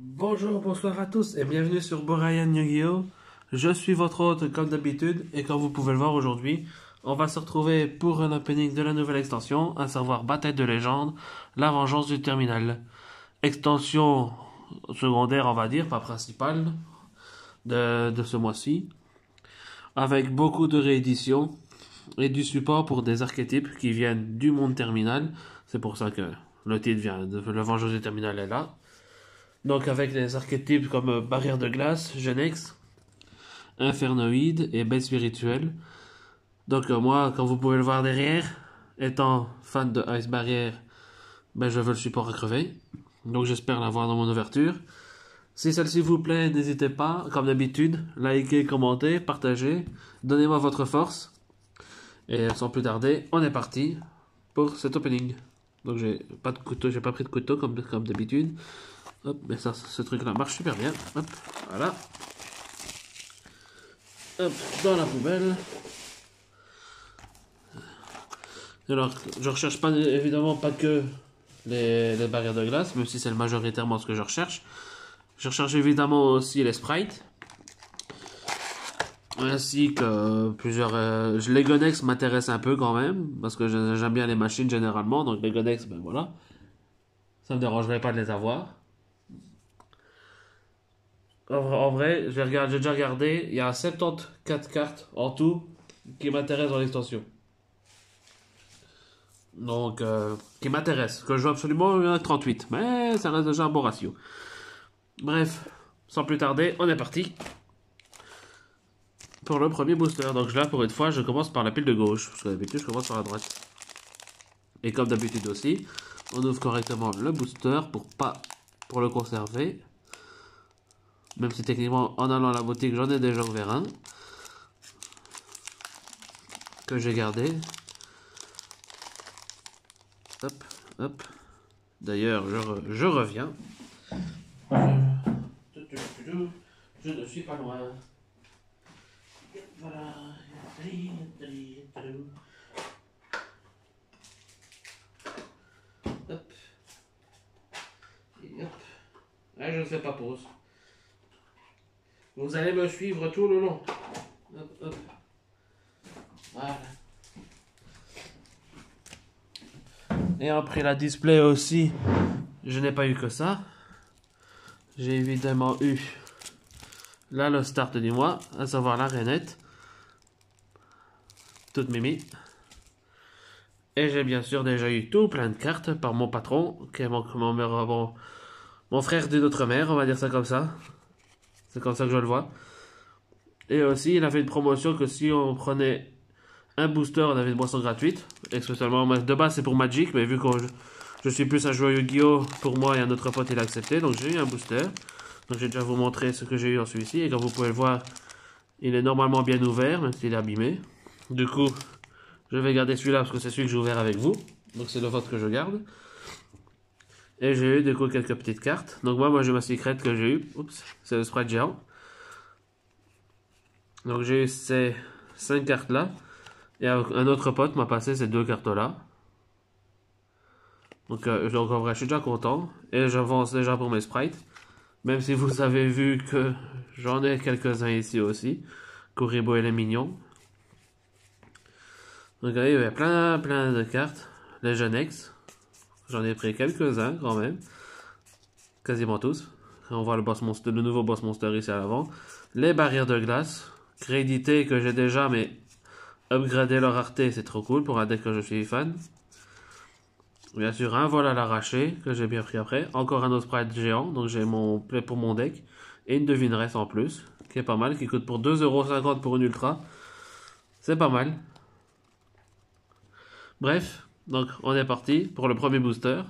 Bonjour, bonsoir à tous et bienvenue sur Borayan Yu-Gi-Oh! Je suis votre hôte comme d'habitude et comme vous pouvez le voir aujourd'hui, on va se retrouver pour un opening de la nouvelle extension, à savoir Bataille de légende, la vengeance du terminal. Extension secondaire on va dire, pas principale, de ce mois-ci, avec beaucoup de rééditions et du support pour des archétypes qui viennent du monde terminal. C'est pour ça que le titre vient de la vengeance du terminal est là. Donc avec des archétypes comme Barrière de glace, Genex, Infernoïde et Bête spirituelle. Donc moi, comme vous pouvez le voir derrière, étant fan de Ice Barrière, ben, je veux le support à crever. Donc j'espère l'avoir dans mon ouverture. Si celle-ci vous plaît, n'hésitez pas, comme d'habitude, likez, commentez, partagez, donnez-moi votre force. Et sans plus tarder, on est parti pour cet opening. Donc j'ai pas de couteau, j'ai pas pris de couteau comme d'habitude. Hop, mais ça, ce truc-là marche super bien. Hop, voilà. Hop, dans la poubelle. Alors, je recherche pas évidemment pas que les barrières de glace, même si c'est majoritairement ce que je recherche. Je recherche évidemment aussi les sprites. Ainsi que plusieurs... les Gonex m'intéressent un peu quand même, parce que j'aime bien les machines généralement, donc les Gonex, ben voilà. Ça me dérangerait pas de les avoir. En vrai, j'ai déjà regardé, il y a 74 cartes en tout qui m'intéressent dans l'extension. Donc, qui m'intéressent. Que je veux absolument, il y en a 38, mais ça reste déjà un bon ratio. Bref, sans plus tarder, on est parti pour le premier booster. Donc là, pour une fois, je commence par la pile de gauche, parce que d'habitude, je commence par la droite. Et comme d'habitude aussi, on ouvre correctement le booster pour le conserver. Même si techniquement, en allant à la boutique, j'en ai déjà ouvert un. Que j'ai gardé. Hop, hop. D'ailleurs, je reviens. Je ne suis pas loin. Voilà. Hop. Et hop. Là, je ne fais pas pause. Vous allez me suivre tout le long. Hop, hop. Voilà. Et après la display aussi, je n'ai pas eu que ça. J'ai évidemment eu là le start du mois, à savoir la Rainette. Toute mimi. Et j'ai bien sûr déjà eu tout plein de cartes par mon patron, qui est mon frère d'une autre mère, on va dire ça comme ça. C'est comme ça que je le vois. Et aussi, il a fait une promotion que si on prenait un booster, on avait une boisson gratuite. Et spécialement, de base, c'est pour Magic, mais vu que je suis plus un joueur Yu-Gi-Oh! Pour moi et un autre pote, il a accepté. Donc j'ai eu un booster. Donc j'ai déjà vous montrer ce que j'ai eu en celui-ci. Et comme vous pouvez le voir, il est normalement bien ouvert, même s'il est abîmé. Du coup, je vais garder celui-là parce que c'est celui que j'ai ouvert avec vous. Donc c'est le vôtre que je garde. Et j'ai eu du coup quelques petites cartes. Donc moi j'ai ma secret que j'ai eu. Oups, c'est le sprite géant. Donc j'ai eu ces 5 cartes là. Et un autre pote m'a passé ces 2 cartes là. Donc en vrai je suis déjà content. Et j'avance déjà pour mes sprites. Même si vous avez vu que j'en ai quelques-uns ici aussi. Kuribo et les mignons. Donc il y avait plein de cartes. Les Genex. J'en ai pris quelques-uns quand même. Quasiment tous. On voit le nouveau boss monster ici à l'avant. Les barrières de glace. Crédité que j'ai déjà, mais upgrader leur rareté, c'est trop cool pour un deck que je suis fan. Bien sûr, un vol à l'arraché, que j'ai bien pris après. Encore un autre sprite géant, donc j'ai mon play pour mon deck. Et une devineresse en plus, qui est pas mal, qui coûte pour 2,50€ pour une ultra. C'est pas mal. Bref, donc on est parti pour le premier booster.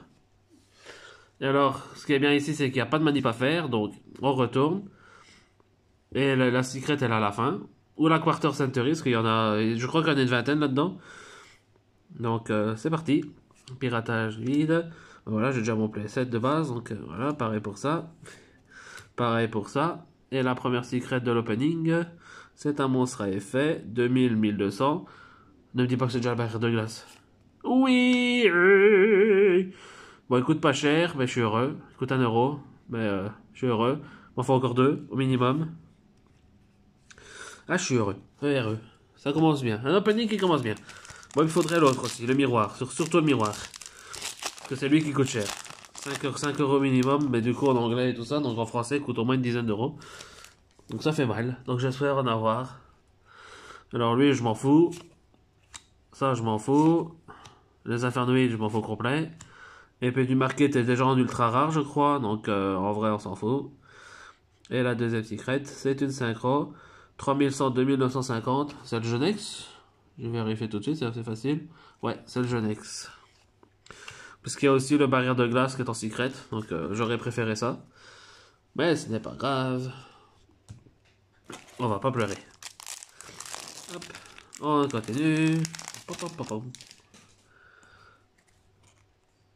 Et alors, ce qui est bien ici, c'est qu'il n'y a pas de manip à faire, donc on retourne. Et la secret, elle est à la fin. Ou la quarter century, parce qu'il y en a, je crois qu'il y en a une vingtaine là-dedans. Donc c'est parti. Piratage vide. Voilà, j'ai déjà mon playset de base, donc voilà, pareil pour ça. Pareil pour ça. Et la première secret de l'opening, c'est un monstre à effet, 2000-1200. Ne me dis pas que c'est déjà la barrière de glace. Oui. Bon, il coûte pas cher, mais je suis heureux. Il coûte 1€. Mais je suis heureux. M'en faut encore 2 au minimum. Ah, je suis heureux. Heureux. Ça commence bien. Un opening qui commence bien. Bon, il me faudrait l'autre aussi, le miroir. Surtout le miroir. Parce que c'est lui qui coûte cher. 5 euros minimum, mais du coup en anglais et tout ça, donc en français, il coûte au moins une dizaine d'euros. Donc ça fait mal. Donc j'espère en avoir. Alors lui, je m'en fous. Ça, je m'en fous. Les infernoïdes, je m'en fous complet. Épée du marqué était déjà en ultra rare, je crois. Donc en vrai, on s'en fout. Et la deuxième secrète, c'est une synchro. 3100, 2950. C'est le Genex. Je vais vérifier tout de suite, c'est assez facile. Ouais, c'est le Genex. Parce qu'il y a aussi le barrière de glace qui est en secret. Donc j'aurais préféré ça. Mais ce n'est pas grave. On va pas pleurer. Hop. On continue. Pop, pop, pop, pop.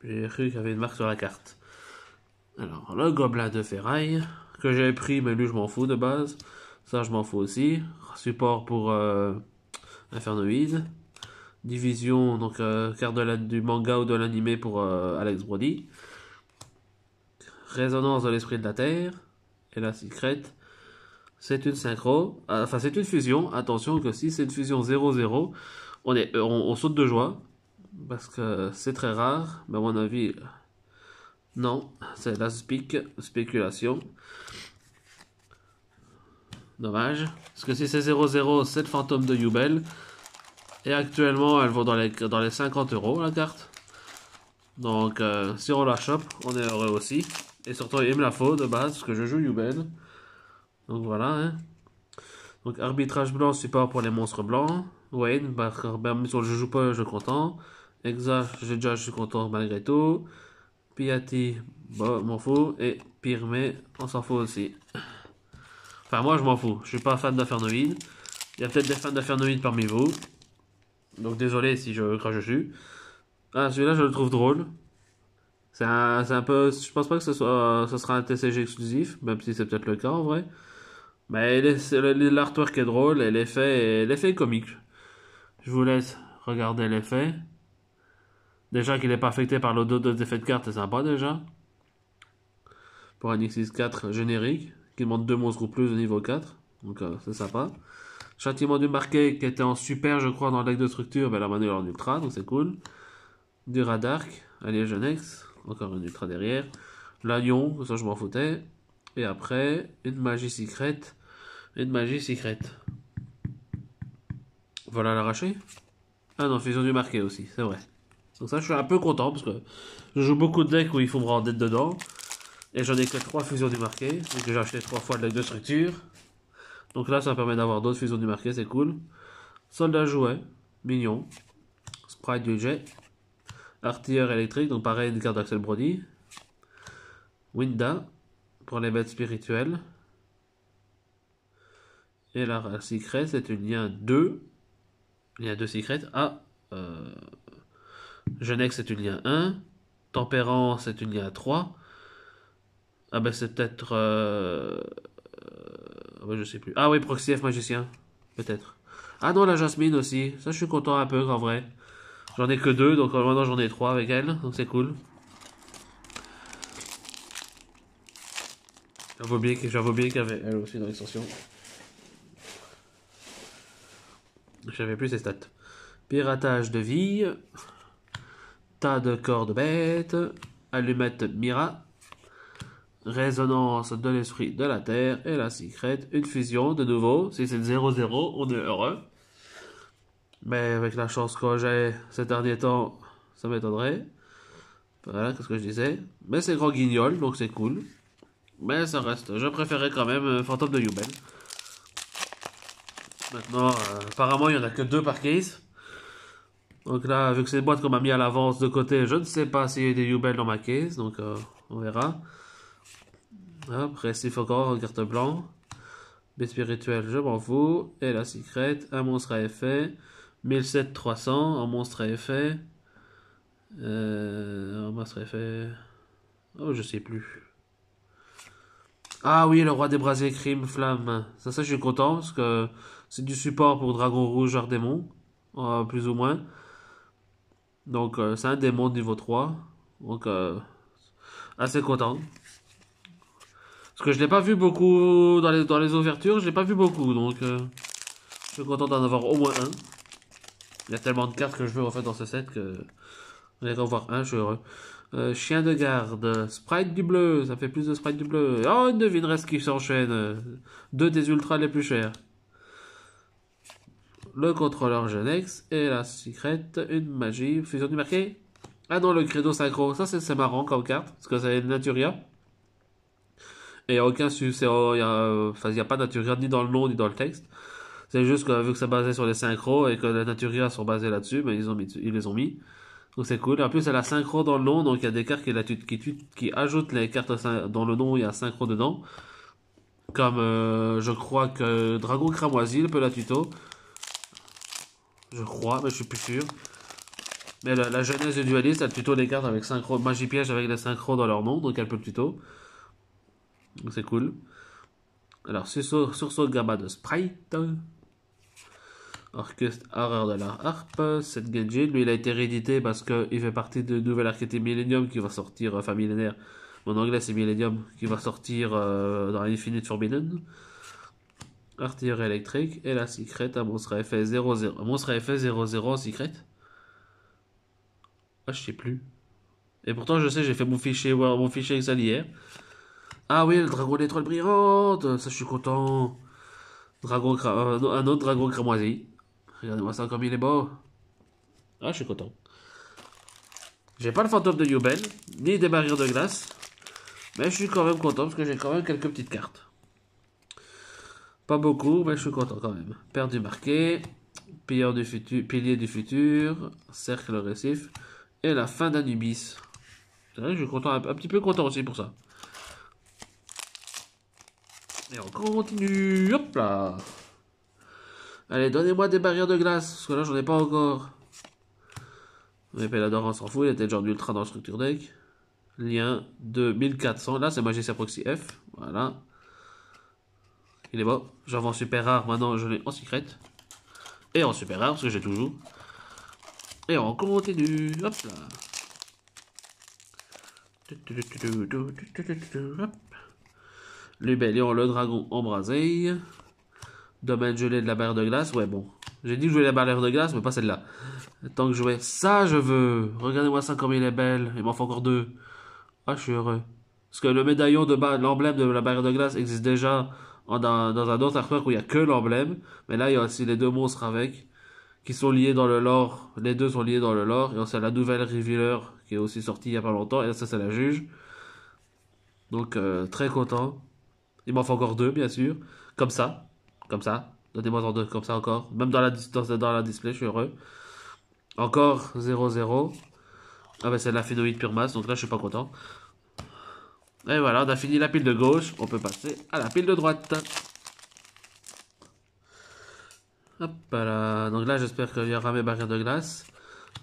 J'ai cru qu'il y avait une marque sur la carte. Alors, le gobelin de ferraille, que j'avais pris, mais lui je m'en fous de base. Ça je m'en fous aussi. Support pour Infernoïde. Division, donc carte du manga ou de l'animé pour Alex Brody. Résonance de l'esprit de la Terre. Et la secret. C'est une synchro. Enfin, c'est une fusion. Attention que si c'est une fusion 0-0, on saute de joie. Parce que c'est très rare. Mais à mon avis, non. C'est la spéculation. Dommage. Parce que si c'est 0-0, c'est le fantôme de Yubel. Et actuellement, elle vaut dans les 50 euros la carte. Donc, si on la chope, on est heureux aussi. Et surtout, il me la faut de base, parce que je joue Yubel. Donc voilà, hein. Donc, arbitrage blanc, support pour les monstres blancs. Wayne, même si je joue pas, je suis content. Exa, je suis content malgré tout. Piatti, bon, m'en fous. Et Pyrmée, on s'en fout aussi. Enfin, moi, je m'en fous. Je suis pas fan d'Infernoïde. Il y a peut-être des fans d'Infernoïde parmi vous. Donc, désolé si je crache dessus. Ah, celui-là, je le trouve drôle. C'est un peu. Je pense pas que ce sera un TCG exclusif, même si c'est peut-être le cas en vrai. Mais l'artwork est drôle et l'effet est comique. Je vous laisse regarder l'effet. Déjà qu'il n'est pas affecté par l'autre d'autres effets de cartes, c'est sympa déjà. Pour un X64 générique, qui monte 2 monstres ou plus au niveau 4. Donc c'est sympa. Châtiment du marqué qui était en super, je crois, dans le deck de structure, mais la maintenant il est en ultra, donc c'est cool. Du Radark, allié Genex, encore une ultra derrière. L'Agnon, ça je m'en foutais. Et après, une magie secrète. Une magie secrète. Voilà l'arraché. Ah non, fusion du marqué aussi, c'est vrai. Donc ça, je suis un peu content parce que je joue beaucoup de decks où il faut me rendre dedans. Et j'en ai que 3 fusions du marqué. Donc j'ai acheté 3 fois le deck de structure. Donc là, ça me permet d'avoir d'autres fusions du marqué, c'est cool. Soldat jouet, mignon. Sprite du jet. Artilleur électrique, donc pareil, une carte d'Axel Brody. Winda, pour les bêtes spirituelles. Et la secret, c'est une lien 2. Lien 2 secret. Ah, Genex, c'est une lien 1. Tempérance, c'est une lien 3. Ah ben c'est peut-être... ouais, je sais plus. Ah oui, Proxy F magicien. Peut-être. Ah non, la Jasmine aussi. Ça, je suis content un peu, en vrai. J'en ai que 2, donc maintenant j'en ai 3 avec elle. Donc c'est cool. J'avoue bien qu'il y avait elle aussi dans l'extension. J'avais plus ses stats. Piratage de vie. Tas de corps de bêtes. Allumette Mira. Résonance de l'esprit de la terre. Et la secrète. Une fusion de nouveau. Si c'est 0-0, on est heureux. Mais avec la chance que j'ai ces derniers temps, ça m'étonnerait. Voilà, qu'est-ce que je disais. Mais c'est grand guignol, donc c'est cool. Mais ça reste. Je préférais quand même Fantôme de Yubel. Maintenant, apparemment, il n'y en a que 2 par case. Donc là, vu que c'est une boîte qu'on m'a mis à l'avance de côté, je ne sais pas s'il y a des Yubel dans ma case. Donc, on verra. Après, s'il faut encore une carte blanche. Bête spirituelle, je m'en fous. Et la secrète, un monstre à effet. 1700-300, un monstre à effet. Un monstre à effet. Oh, je sais plus. Ah oui, le roi des brasiers, crime, flamme. Ça, je suis content parce que c'est du support pour Dragon Rouge, Ardémon, plus ou moins. Donc, c'est un démon de niveau 3. Donc, assez content. Parce que je l'ai pas vu beaucoup dans les ouvertures, je l'ai pas vu beaucoup, donc je suis content d'en avoir au moins un. Il y a tellement de cartes que je veux en fait dans ce set que j'en ai qu'à en voir un, je suis heureux. Chien de garde, sprite du bleu, ça fait plus de sprite du bleu. Oh, une devineresse qui s'enchaîne. Deux des ultras les plus chers. Le contrôleur Genex et la secrète, une magie, fusion du marqué. Ah non, le credo synchro, ça c'est marrant comme carte, parce que c'est Naturia. Et il n'y a aucun il y a pas Naturia ni dans le nom ni dans le texte. C'est juste que vu que c'est basé sur les synchros et que les Naturia sont basés là-dessus, mais ils les ont mis. Donc c'est cool. Et en plus, elle a synchro dans le nom, donc il y a des cartes qui ajoutent les cartes dans le nom, il y a synchro dedans. Comme je crois que Dragon Cramoisi peut la tuto. Je crois, mais je suis plus sûr. Mais la jeunesse du dualiste, elle tuto les cartes avec synchro, magie piège avec les synchros dans leur nom, donc elle peut le tuto. Donc c'est cool. Alors, sursaut gamma de Sprite. Orchestre horreur de la harpe. Cette Genjin, lui il a été réédité parce qu'il fait partie de nouvel archétype Millennium qui va sortir, enfin millénaire. Mon anglais c'est Millennium, qui va sortir dans Infinite Forbidden. Artillerie électrique et la secret, un monstre à effet 0-0. Un monstre à effet 0-0 en secret. Ah, je sais plus. Et pourtant, je sais, j'ai fait mon fichier Excel hier. Ah oui, le dragon d'étoile brillante. Ça, je suis content. Un autre dragon cramoisi. Regardez-moi ça comme il est beau. Ah, je suis content. J'ai pas le fantôme de Yubel, ni des barrières de glace. Mais je suis quand même content parce que j'ai quand même quelques petites cartes. Pas beaucoup, mais je suis content quand même. Perdu marqué. Pilier du futur. Cercle récif. Et la fin d'Anubis. C'est vrai que je suis content, un petit peu content aussi pour ça. Et on continue. Hop là. Allez, donnez-moi des barrières de glace. Parce que là, j'en ai pas encore. Mais Pélador, on s'en fout. Il était genre d'ultra dans le structure deck. Lien de 1400. Là, c'est Magicien Proxy F. Voilà. Il est beau. J'en vends super rare. Maintenant, je l'ai en secret. Et en super rare, parce que j'ai toujours. Et on continue. Hop là. Hop. Lubellion, le dragon embrasé. Domaine gelé de la barrière de glace. Ouais, bon. J'ai dit que je voulais la barrière de glace, mais pas celle-là. Tant que je jouais ça, je veux. Regardez-moi ça comme il est belle. Il m'en faut encore deux. Ah, je suis heureux. Parce que le médaillon de l'emblème de la barrière de glace existe déjà dans un autre artwork où il n'y a que l'emblème. Mais là, il y a aussi les deux monstres avec, qui sont liés dans le lore. Les deux sont liés dans le lore. Et c'est la nouvelle Revealer qui est aussi sortie il n'y a pas longtemps. Et ça, c'est la juge. Donc, très content. Il m'en faut encore deux, bien sûr. Comme ça. Comme ça. Donnez-moi en deux, comme ça encore. Même dans la display, je suis heureux. Encore 0-0. Ah bah c'est la phénoïde pure masse, donc là je suis pas content. Et voilà, on a fini la pile de gauche. On peut passer à la pile de droite. Hop là. Donc là j'espère qu'il y aura mes barrières de glace.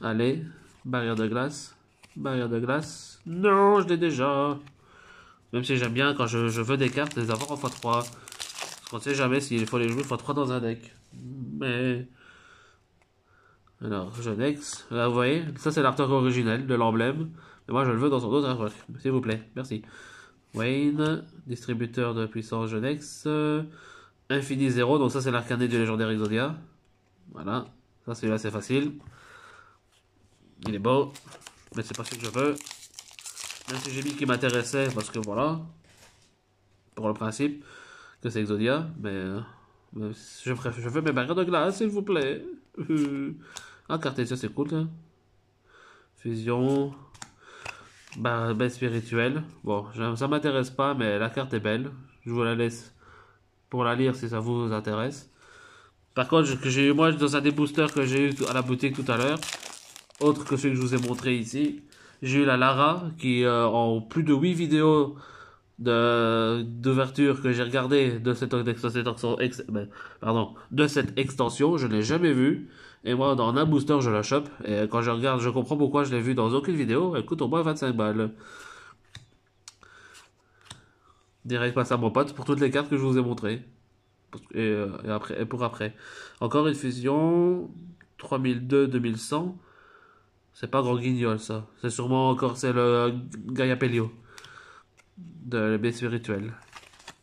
Allez, barrière de glace. Barrière de glace. Non, je l'ai déjà. Même si j'aime bien quand je veux des cartes, les avoir en x3. Parce qu'on ne sait jamais s'il faut les jouer x3 dans un deck. Mais... Alors, Genex. Là, vous voyez, ça c'est l'artwork originel de l'emblème. Mais moi je le veux dans son autre artwork. S'il vous plaît, merci. Wayne, distributeur de puissance Genex. Infini 0, donc ça c'est l'arcané du légendaire Exodia. Voilà, ça celui-là c'est facile. Il est beau, mais c'est pas ce que je veux. Même si j'ai mis qui m'intéressait, parce que voilà, pour le principe que c'est Exodia, mais je veux mes barrières de glace, s'il vous plaît. Ah, Cartésio c'est cool, hein. Fusion, bête spirituelle. Bon, ça m'intéresse pas, mais la carte est belle. Je vous la laisse pour la lire si ça vous intéresse. Par contre, que j'ai eu moi dans un des boosters que j'ai eu à la boutique tout à l'heure, autre que celui que je vous ai montré ici, j'ai eu la Lara qui en plus de 8 vidéos d'ouverture que j'ai regardé de de cette extension, je l'ai jamais vue. Et moi, dans un booster, je la chope. Et quand je regarde, je comprends pourquoi je l'ai vu dans aucune vidéo. Elle coûte au moins 25 balles. Direct passe à mon pote pour toutes les cartes que je vous ai montrées. Et pour après. Encore une fusion. 3002-2100. C'est pas grand guignol ça. C'est sûrement encore c'est le Gaia Pelio. De l'épée spirituelle.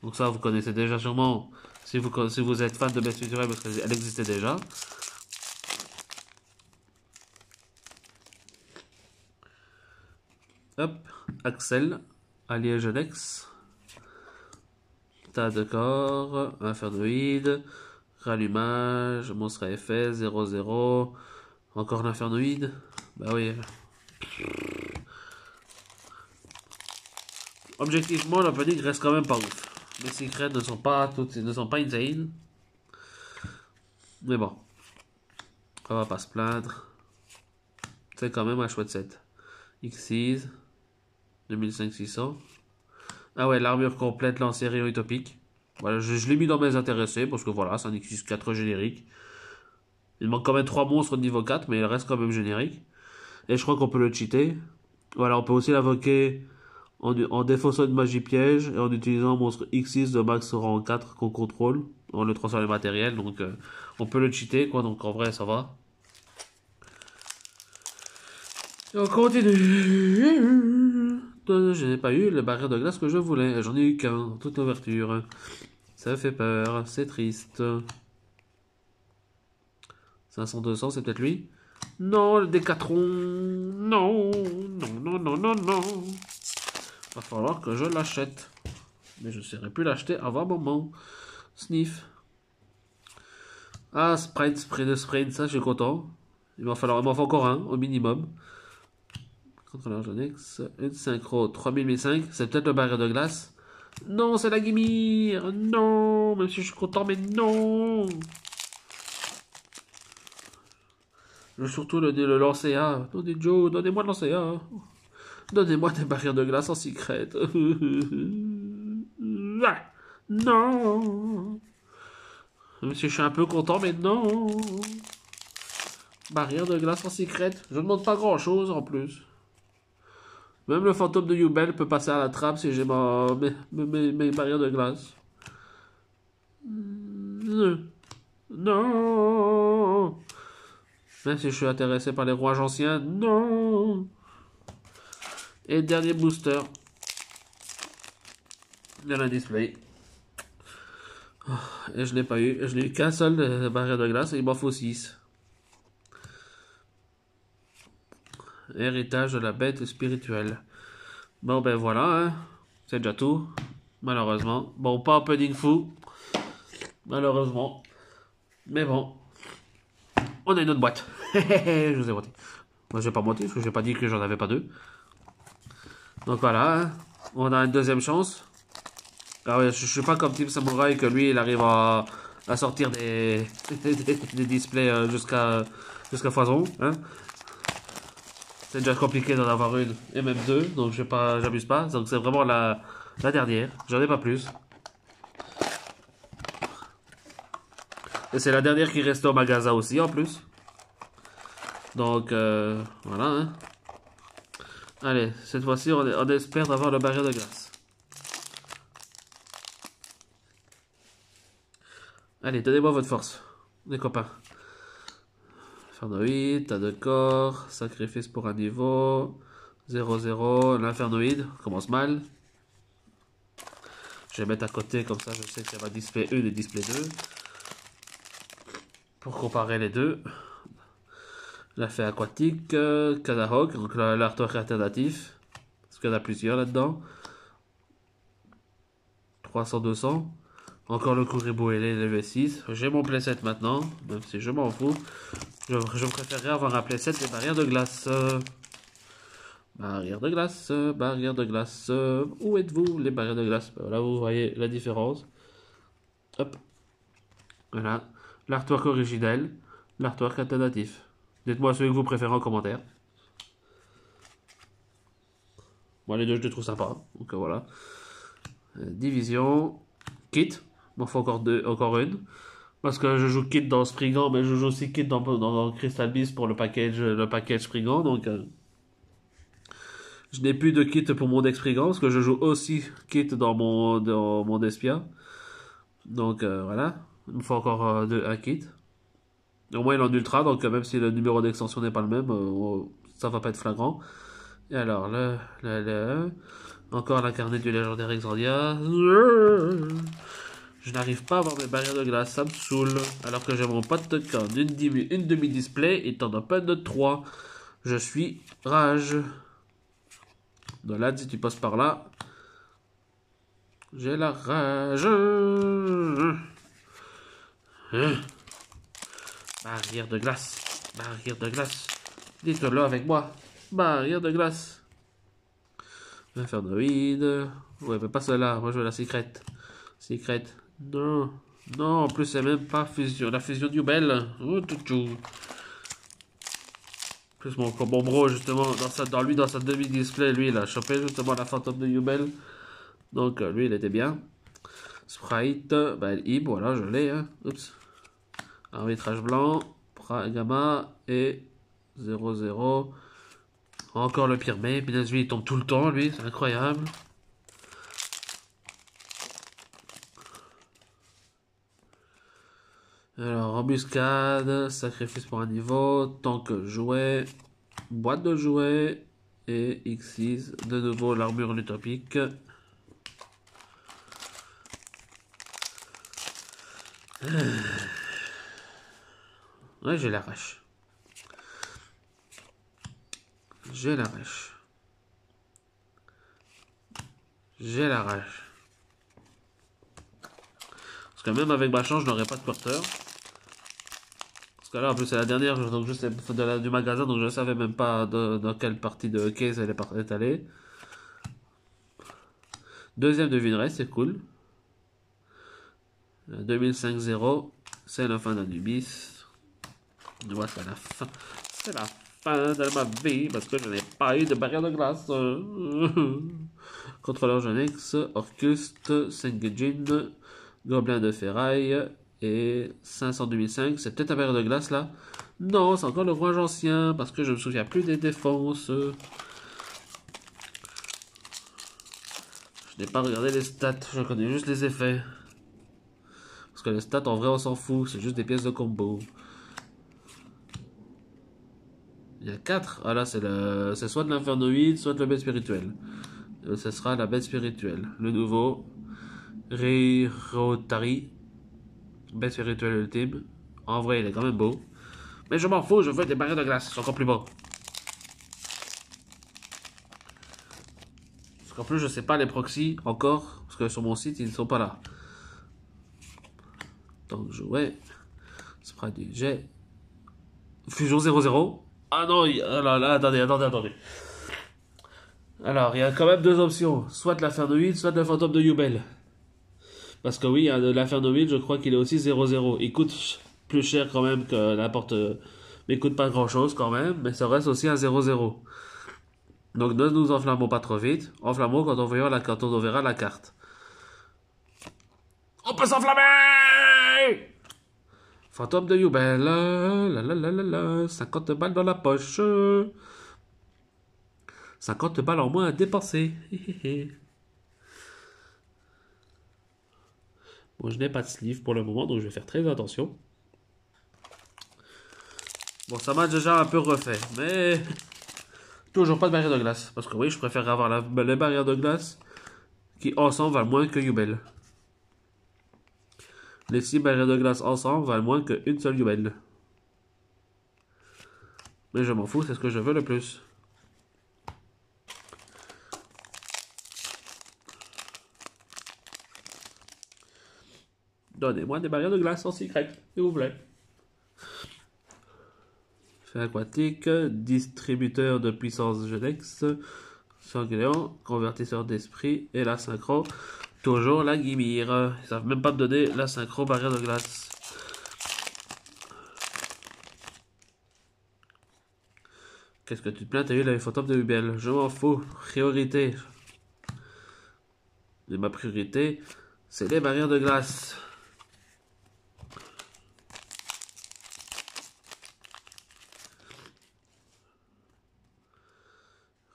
Donc ça, vous connaissez déjà sûrement si vous êtes fan de bête structurelle parce qu'elle existait déjà. Hop, Axel, allié Genex. Tas de corps, infernoïde, rallumage, monstre à effet, 0-0. Encore l'infernoïde. Bah oui. Objectivement, l'opening reste quand même pas ouf. Les secrets ne sont pas insane. Mais bon. On va pas se plaindre. C'est quand même un chouette set. X6. 2500. Ah ouais, l'armure complète lancée rayon utopique. Voilà, je l'ai mis dans mes intéressés parce que voilà, c'est un X4 générique. Il manque quand même 3 monstres au niveau 4, mais il reste quand même générique. Et je crois qu'on peut le cheater. Voilà, on peut aussi l'invoquer en défaussant une magie piège et en utilisant un monstre X6 de max rang 4 qu'on contrôle. On le transforme en matériel, donc on peut le cheater, quoi. Donc en vrai, ça va. Et on continue. Je n'ai pas eu le barrière de glace que je voulais. J'en ai eu qu'un, toute l'ouverture. Ça fait peur, c'est triste. 500-200, c'est peut-être lui. Non, le Décathlon. Non, non, non, non, non, non. Va falloir que je l'achète. Mais je ne saurais plus l'acheter avant un moment. Sniff. Ah, sprint, ça, je suis content. Il m'en faut encore un, au minimum. Contrôleur Genex, une synchro 3005, c'est peut-être le barrière de glace. Non, c'est la Gimir. Non, même si je suis content, mais non. Je veux surtout le lancer A. Donnez Joe, donnez-moi le lancer A. Donnez-moi des barrières de glace en secret. Non. Même si je suis un peu content, mais non. Barrière de glace en secret. Je ne demande pas grand-chose en plus. Même le fantôme de Yubel peut passer à la trappe si j'ai mes barrières de glace. Non. Même si je suis intéressé par les rouages anciens, non. Et dernier booster. De la display. Et je n'ai pas eu. Je n'ai eu qu'un seul barrière de glace et il m'en faut 6. Héritage de la bête spirituelle. Bon ben voilà, hein. C'est déjà tout. Malheureusement. Bon, pas opening fou. Malheureusement. Mais bon. On a une autre boîte. Je vous ai menti. Moi j'ai pas menti parce que j'ai pas dit que j'en avais pas deux. Donc voilà, hein. On a une deuxième chance. Ah ouais, je suis pas comme Team Samurai que lui il arrive à sortir des displays jusqu'à foison, hein. C'est déjà compliqué d'en avoir une et même deux, donc j'abuse pas. Donc c'est vraiment la dernière. J'en ai pas plus. Et c'est la dernière qui reste au magasin aussi en plus. Donc voilà. Hein. Allez, cette fois-ci on espère d'avoir le barrière de glace. Allez, donnez-moi votre force, les copains. Infernoïde, tas de corps, sacrifice pour un niveau, 0-0, l'infernoïde, commence mal. Je vais mettre à côté, comme ça je sais que ça va display 1 et display 2. Pour comparer les deux. La fée aquatique, Kadahog, donc l'artwork alternatif. Parce qu'il y en a plusieurs là-dedans. 300-200. Encore le Kuribo et les V6. J'ai mon playset maintenant, même si je m'en fous. Je préférerais avoir un playset des barrières de glace. Barrières de glace, barrières de glace. Où êtes-vous, les barrières de glace? Là, vous voyez la différence. Hop. Voilà. L'artwork originel, l'artwork alternatif. Dites-moi celui que vous préférez en commentaire. Moi, les deux, je les trouve sympas. Donc voilà. Division. Kit. Il m'en faut encore une. Parce que je joue Kit dans Spriggan, mais je joue aussi Kit dans Crystal Beast pour le package Spriggan. Donc je n'ai plus de kit pour mon deck Spriggan, parce que je joue aussi Kit dans mon Despia. Donc voilà. Il me faut encore un kit. Au moins il est en ultra, donc même si le numéro d'extension n'est pas le même, ça va pas être flagrant. Et alors, Encore la carnet du légendaire Exordia. Je n'arrive pas à avoir mes barrières de glace, ça me saoule. Alors que j'ai mon pote de camp, une demi-display et t'en as pas de 3. Je suis rage. Dolan, si tu passes par là, j'ai la rage. Barrière de glace. Barrière de glace. Dites-le avec moi. Barrière de glace. Infernoïde. Ouais, mais pas celle-là. Moi, je veux la secrète. Secrète. Non. Non, en plus, c'est même pas fusion. La fusion du Bell. Oh, toutou. En plus, mon bro, justement, dans sa demi-display, lui, il a chopé justement la fantôme de Yubel. Donc, lui, il était bien. Sprite, bah, Ib, voilà, je l'ai. Hein. Oups. Arbitrage blanc, gamma et 0-0. Encore le pire mais, lui, il tombe tout le temps, lui, c'est incroyable. Alors, embuscade, sacrifice pour un niveau, tank jouet, boîte de jouets et X6, de nouveau l'armure utopique. Ouais, j'ai la rage. J'ai la rage. J'ai la rage. Parce que même avec ma chance, je n'aurais pas de porteur. Parce que là, en plus, c'est la dernière, donc je sais du magasin, donc je ne savais même pas dans quelle partie de case elle est allée. Deuxième devinerai, c'est cool. 2005-0, c'est la fin d'Anubis. Moi, c'est la fin. C'est la fin de ma vie parce que je n'ai pas eu de barrière de glace. Contrôleur Genex, Orcuste, Sengejin, Gobelin de ferraille et 500 2005. C'est peut-être la barrière de glace là. Non, c'est encore le rouage ancien parce que je me souviens plus des défenses. Je n'ai pas regardé les stats, je connais juste les effets. Parce que les stats en vrai on s'en fout, c'est juste des pièces de combo. Il y a 4. Ah là, c'est soit de l'infernoïde, soit de la bête spirituelle. Ce sera la bête spirituelle. Le nouveau. Rirotari. Bête spirituelle ultime. En vrai, il est quand même beau. Mais je m'en fous, je veux des barrières de glace. C'est encore plus beau. Parce qu'en plus, je sais pas les proxys encore. Parce que sur mon site, ils ne sont pas là. Donc, jouer. Sprite du jet. Fusion 0-0. Ah non, là, attendez. Alors, il y a quand même deux options. Soit de l'infernoïde, soit de la fantôme de Yubel. Parce que oui, l'infernoïde, je crois qu'il est aussi 0-0. Il coûte plus cher quand même que n'importe... Mais il coûte pas grand chose quand même, mais ça reste aussi un 0-0. Donc ne nous enflammons pas trop vite. Enflammons quand on verra la carte. On peut s'enflammer! Fantôme de Yubel. 50 balles dans la poche. 50 balles en moins à dépenser. Bon, je n'ai pas de sleeve pour le moment, donc je vais faire très attention. Bon, ça m'a déjà un peu refait, mais... Toujours pas de barrière de glace. Parce que oui, je préfère avoir les barrières de glace qui, ensemble, valent moins que Yubel. Les 6 barrières de glace ensemble valent moins qu'une seule Yubel. Mais je m'en fous, c'est ce que je veux le plus. Donnez-moi des barrières de glace en secret, s'il vous plaît. Fait aquatique, distributeur de puissance Genex, sanguin, convertisseur d'esprit et la synchro. Toujours la Guimire. Ils savent même pas me donner la synchro barrière de glace. Qu'est-ce que tu te plains? T'as eu la fantôme de Hubel. Je m'en fous. Priorité. Et ma priorité, c'est les barrières de glace.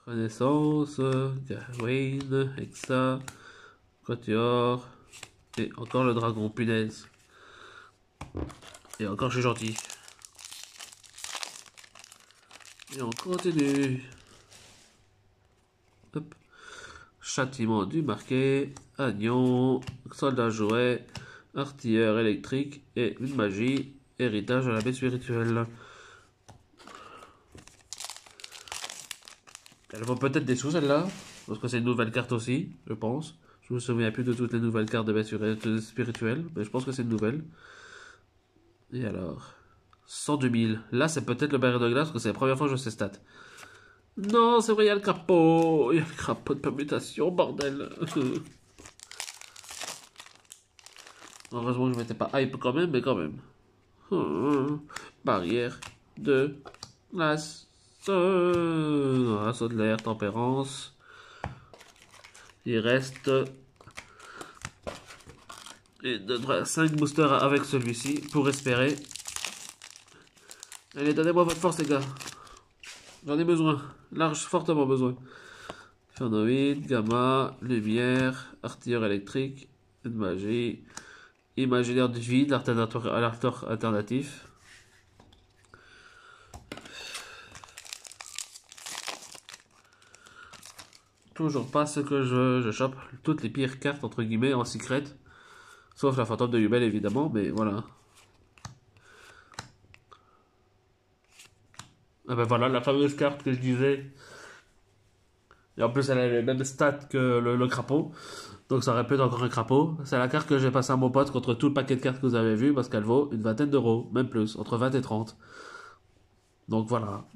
Renaissance, Gawain, Hexa, Quatuor, et encore le dragon, punaise. Et encore je suis gentil. Et on continue. Hop. châtiment du marqué, agnon, soldat jouet, artilleur électrique et une magie, héritage de la baie spirituelle. Elle vaut peut-être des sous celle-là, parce que c'est une nouvelle carte aussi, je pense. Je me souviens plus de toutes les nouvelles cartes de baie spirituelle, mais je pense que c'est une nouvelle. Et alors, 102 000. Là, c'est peut-être le barrière de glace, parce que c'est la première fois que je sais stats. Non, c'est vrai, il y a le crapaud. Il y a le crapaud de permutation, bordel. Heureusement que je m'étais pas hype quand même, mais quand même. Barrière de glace. Assaut de l'air, tempérance. Il reste 5 boosters avec celui-ci pour espérer. Allez, donnez-moi votre force, les gars. J'en ai besoin. Large, fortement besoin. Fernoïde, gamma, lumière, artilleur électrique, une magie, imaginaire du vide, alternatif. Toujours pas ce que je chope. Toutes les pires cartes, entre guillemets, en secret. Sauf la fantôme de Yubel, évidemment, mais voilà. Ah ben voilà, la fameuse carte que je disais. Et en plus, elle a les mêmes stats que le crapaud. Donc ça aurait pu être encore un crapaud. C'est la carte que j'ai passée à mon pote contre tout le paquet de cartes que vous avez vu, parce qu'elle vaut une vingtaine d'euros, même plus, entre 20 et 30. Donc voilà.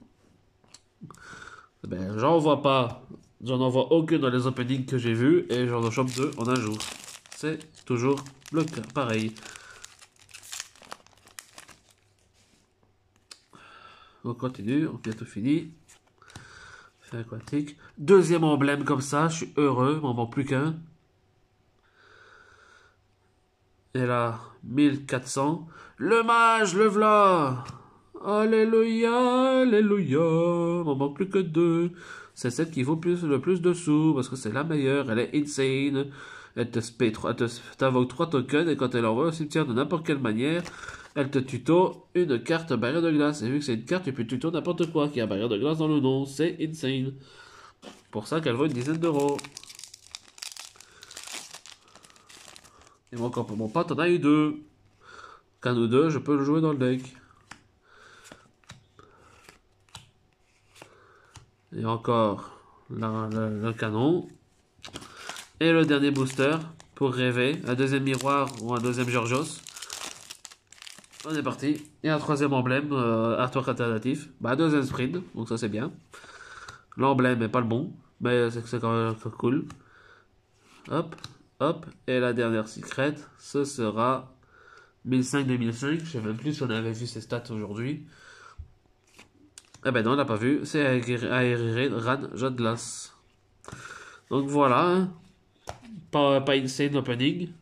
Ben, j'en vois pas. J'en envoie aucune dans les openings que j'ai vus, et j'en chope 2 en un jour. C'est toujours le cas, pareil. On continue, on a bientôt fini. Fait aquatique. Deuxième emblème comme ça, je suis heureux, m'en vend plus qu'un. Et là, 1400. Le mage, le v'là. Alléluia, alléluia. M'en manque plus que 2. C'est celle qui vaut le plus de sous, parce que c'est la meilleure, elle est insane. Elle t'invoque 3 tokens, et quand elle envoie au cimetière de n'importe quelle manière, elle te tuto une carte barrière de glace. Et vu que c'est une carte, tu peux tuto n'importe quoi qui a barrière de glace dans le nom. C'est insane. Pour ça qu'elle vaut une dizaine d'euros. Et moi, encore pour mon pote, on a eu 2. Qu'un ou 2, je peux le jouer dans le deck. Et encore le canon. Et le dernier booster pour rêver. Un deuxième miroir ou un deuxième Georgios. On est parti. Et un troisième emblème, artwork alternatif. Bah, un deuxième sprint, donc ça c'est bien. L'emblème est pas le bon, mais c'est quand même cool. Hop, hop. Et la dernière secret, ce sera 1005-2005. Je sais même plus si on avait vu ses stats aujourd'hui. Eh ben non, on l'a pas vu. C'est Aéré Ran Jodlas. Donc voilà. Hein. Pas insane opening.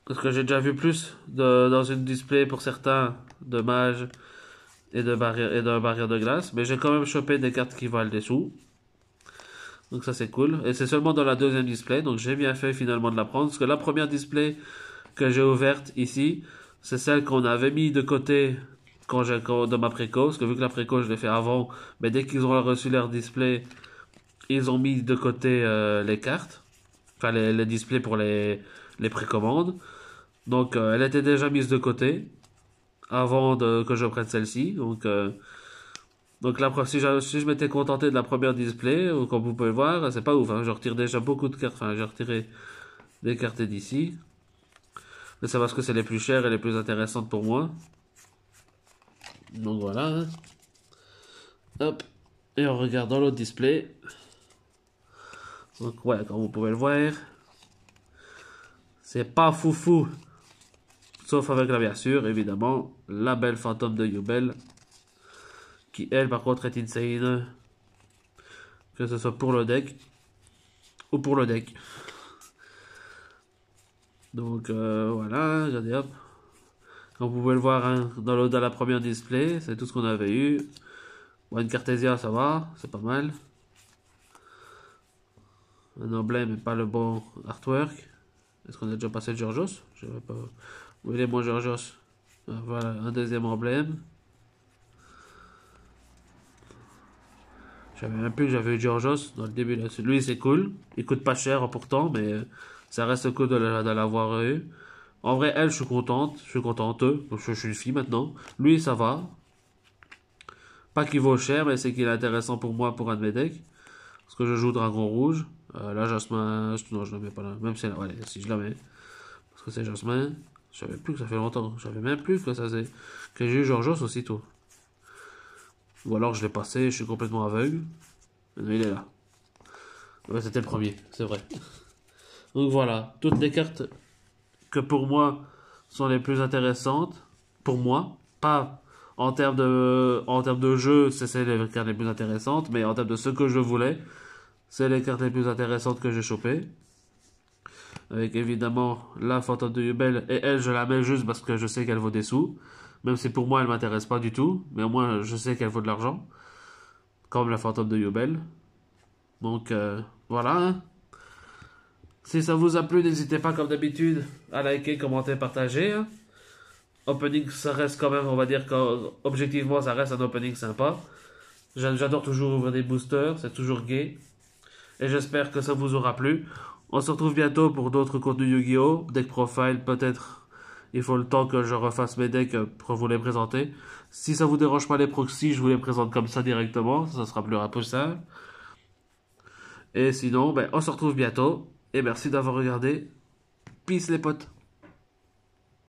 Parce que j'ai déjà vu plus dans une display pour certains de mage et de barrière de glace. Mais j'ai quand même chopé des cartes qui valent des sous. Donc ça c'est cool. Et c'est seulement dans la deuxième display. Donc j'ai bien fait finalement de la prendre. Parce que la première display que j'ai ouverte ici, c'est celle qu'on avait mis de côté dans ma préco. Parce que vu que la préco je l'ai fait avant, mais dès qu'ils ont reçu leur display, ils ont mis de côté les cartes. Enfin les displays pour les précommandes. Donc elle était déjà mise de côté avant que je prenne celle-ci. Donc si je m'étais contenté de la première display, comme vous pouvez le voir, c'est pas ouf. Hein. Je retire déjà beaucoup de cartes. Enfin, j'ai retiré des cartes d'ici. Mais c'est parce que c'est les plus chères et les plus intéressantes pour moi. Donc voilà. Hein. Hop. Et on regarde dans l'autre display. Donc ouais, comme vous pouvez le voir, c'est pas foufou. Sauf avec la bien sûr, évidemment, la belle fantôme de Yubel. Qui elle par contre est insane. Que ce soit pour le deck ou pour le deck. Donc voilà, regardez hop. Comme vous pouvez le voir hein, dans la première display, c'est tout ce qu'on avait eu. One Cartesia, ça va, c'est pas mal. Un emblème et pas le bon artwork. Est-ce qu'on a déjà passé le Georgios? Je sais pas. Où il est mon Georgios? Voilà, un deuxième emblème. Je savais même plus que j'avais eu Georgios dans le début. Là. Lui, c'est cool. Il coûte pas cher pourtant, mais ça reste cool de l'avoir eu. En vrai, elle, je suis contente. Je suis contente. Je suis une fille maintenant. Lui, ça va. Pas qu'il vaut cher, mais c'est qu'il est intéressant pour moi pour un de mes decks. Parce que je joue Dragon Rouge. Là, Jasmin. Non, je la mets pas là. Même si, allez, si je la mets. Parce que c'est Jasmin. Je savais plus que ça fait longtemps. Je savais même plus que ça c'est. Que j'ai eu Georgios aussitôt. Ou alors je l'ai passé, je suis complètement aveugle. Mais il est là. Ouais, c'était le premier, c'est vrai. Donc voilà, toutes les cartes que pour moi sont les plus intéressantes. Pour moi, pas en termes de jeu, c'est les cartes les plus intéressantes, mais en termes de ce que je voulais, c'est les cartes les plus intéressantes que j'ai chopées. Avec évidemment la Phantom de Yubel, et elle, je la mets juste parce que je sais qu'elle vaut des sous. Même si pour moi, elle m'intéresse pas du tout, mais au moins, je sais qu'elle vaut de l'argent. Comme la Phantom de Yubel. Donc, voilà. Hein. Si ça vous a plu, n'hésitez pas, comme d'habitude, à liker, commenter, partager. Hein. Opening, ça reste quand même, on va dire qu'objectivement, ça reste un opening sympa. J'adore toujours ouvrir des boosters, c'est toujours gay. Et j'espère que ça vous aura plu. On se retrouve bientôt pour d'autres contenus Yu-Gi-Oh! Deck profile, peut-être. Il faut le temps que je refasse mes decks pour vous les présenter. Si ça vous dérange pas les proxys, je vous les présente comme ça directement. Ça sera plus rapide ça. Et sinon, ben, on se retrouve bientôt. Et merci d'avoir regardé. Peace les potes.